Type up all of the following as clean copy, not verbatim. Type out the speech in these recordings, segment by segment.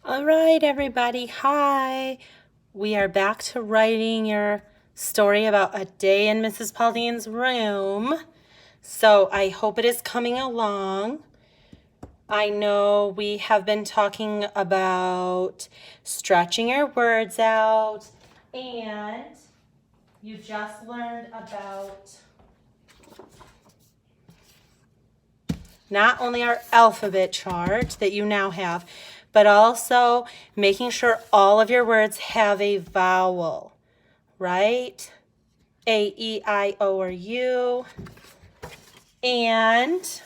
All right, everybody. Hi. We are back to writing your story about a day in Mrs. Pauline's room. So I hope it is coming along. I know we have been talking about stretching your words out, and you just learned about not only our alphabet chart that you now have, but also making sure all of your words have a vowel, right? A, E, I, O, or U. And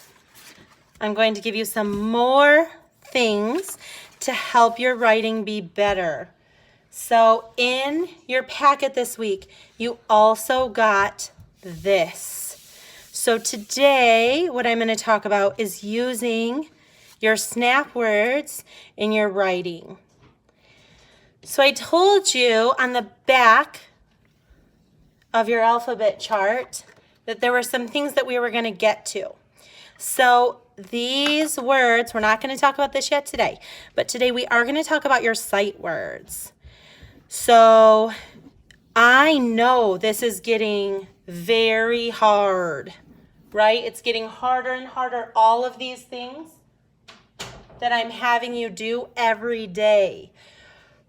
I'm going to give you some more things to help your writing be better. So in your packet this week, you also got this. So today, what I'm going to talk about is using your snap words in your writing. So I told you on the back of your alphabet chart that there were some things that we were going to get to. So these words, we're not going to talk about this yet today, but today we are going to talk about your sight words. So I know this is getting very hard, right? It's getting harder and harder, all of these things that I'm having you do every day,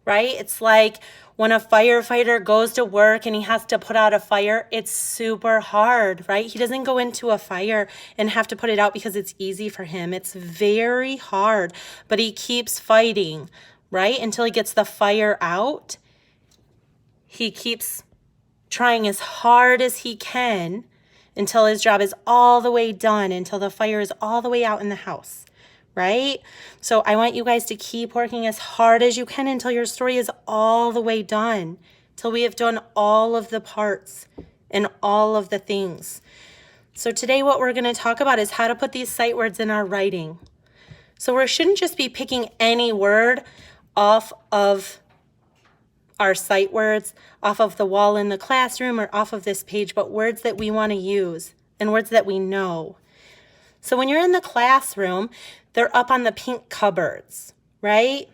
right? It's like when a firefighter goes to work and he has to put out a fire, it's super hard, right? He doesn't go into a fire and have to put it out because it's easy for him. It's very hard, but he keeps fighting, right? Until he gets the fire out. He keeps trying as hard as he can until his job is all the way done, until the fire is all the way out in the house, right? So I want you guys to keep working as hard as you can until your story is all the way done, till we have done all of the parts and all of the things. So today what we're going to talk about is how to put these sight words in our writing. So we shouldn't just be picking any word off of our sight words, off of the wall in the classroom or off of this page, but words that we want to use and words that we know. So when you're in the classroom, they're up on the pink cupboards, right?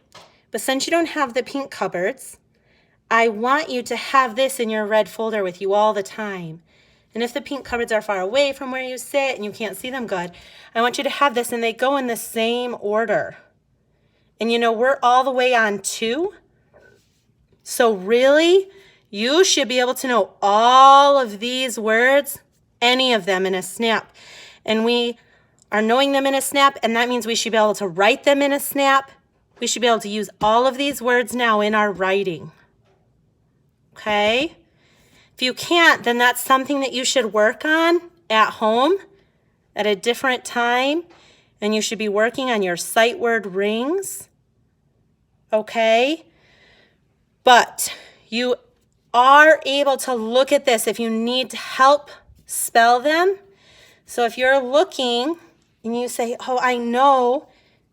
But since you don't have the pink cupboards, I want you to have this in your red folder with you all the time. And if the pink cupboards are far away from where you sit and you can't see them good, I want you to have this, and they go in the same order. And you know, we're all the way on 2. So really, you should be able to know all of these words, any of them in a snap. And we are knowing them in a snap, and that means we should be able to write them in a snap. We should be able to use all of these words now in our writing. Okay? If you can't, then that's something that you should work on at home at a different time, and you should be working on your sight word rings. Okay? But you are able to look at this if you need help spell them. So if you're looking and you say, oh, I know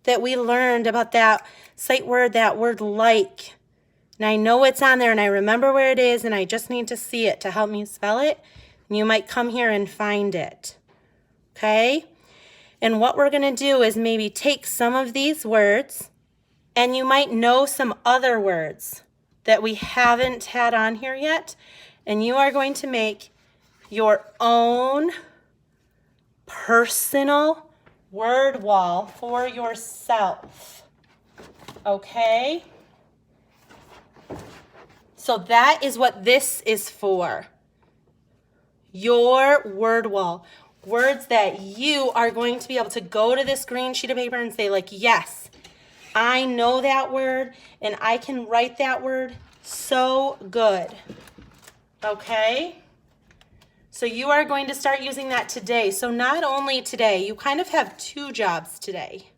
that we learned about that sight word, that word like, and I know it's on there and I remember where it is and I just need to see it to help me spell it, and you might come here and find it. Okay? And what we're going to do is maybe take some of these words, and you might know some other words that we haven't had on here yet, and you are going to make your own personal word wall for yourself, okay? So that is what this is for, your word wall. Words that you are going to be able to go to this green sheet of paper and say, like, yes, I know that word, and I can write that word so good, okay? So you are going to start using that today. So not only today, you kind of have 2 jobs today.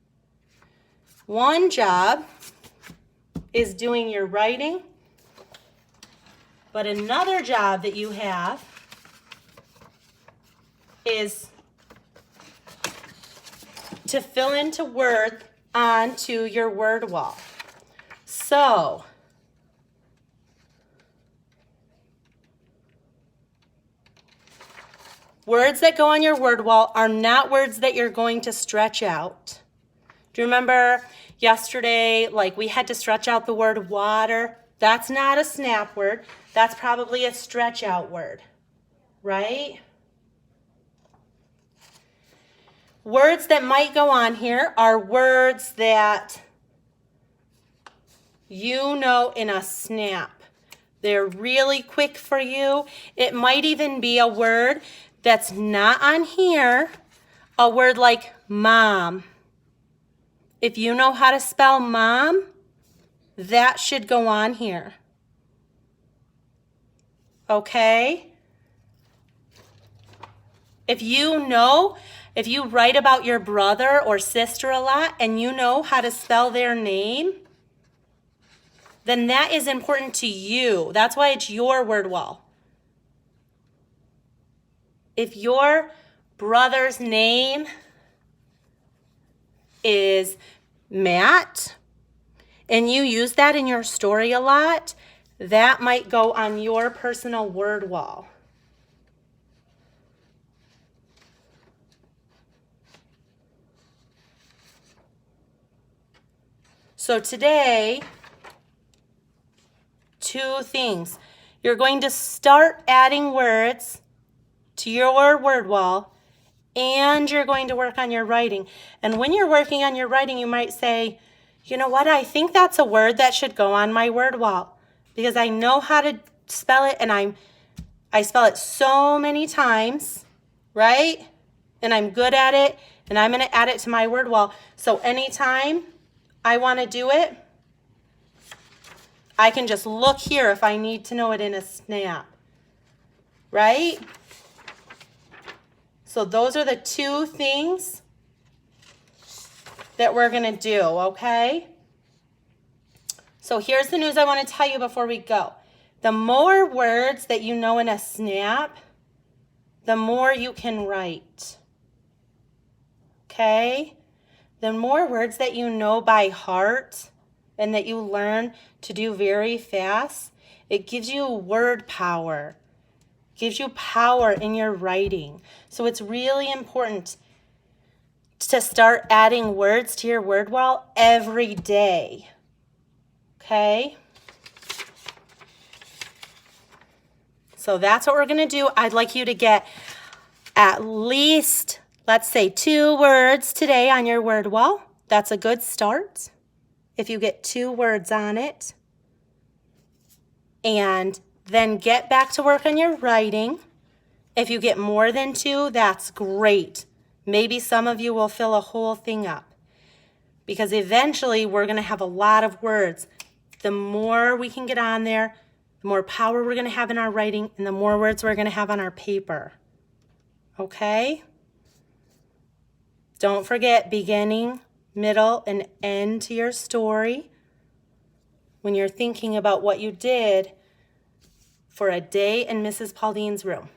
One job is doing your writing, but another job that you have is to fill into words onto your word wall. So words that go on your word wall are not words that you're going to stretch out. Do you remember yesterday, like we had to stretch out the word water? That's not a snap word. That's probably a stretch out word, right? Words that might go on here are words that you know in a snap. They're really quick for you. It might even be a word that's not on here, a word like mom. If you know how to spell mom, that should go on here. Okay? If you write about your brother or sister a lot and you know how to spell their name, then that is important to you. That's why it's your word wall. If your brother's name is Matt and you use that in your story a lot, that might go on your personal word wall. So today, 2 things. You're going to start adding words to your word wall, and you're going to work on your writing. And when you're working on your writing, you might say, you know what, I think that's a word that should go on my word wall because I know how to spell it and I spell it so many times, right? And I'm good at it, and I'm going to add it to my word wall. So anytime I want to do it, I can just look here if I need to know it in a snap, right? So those are the 2 things that we're going to do, okay? So here's the news I want to tell you before we go. The more words that you know in a snap, the more you can write, okay? The more words that you know by heart and that you learn to do very fast, it gives you word power. It gives you power in your writing. So it's really important to start adding words to your word wall every day. Okay? So that's what we're going to do. I'd like you to get at least, let's say, 2 words today on your word wall. That's a good start. If you get 2 words on it, and then get back to work on your writing. If you get more than 2, that's great. Maybe some of you will fill a whole thing up because eventually we're going to have a lot of words. The more we can get on there, the more power we're going to have in our writing and the more words we're going to have on our paper. Okay? Don't forget beginning, middle, and end to your story when you're thinking about what you did for a day in Mrs. Pauline's room.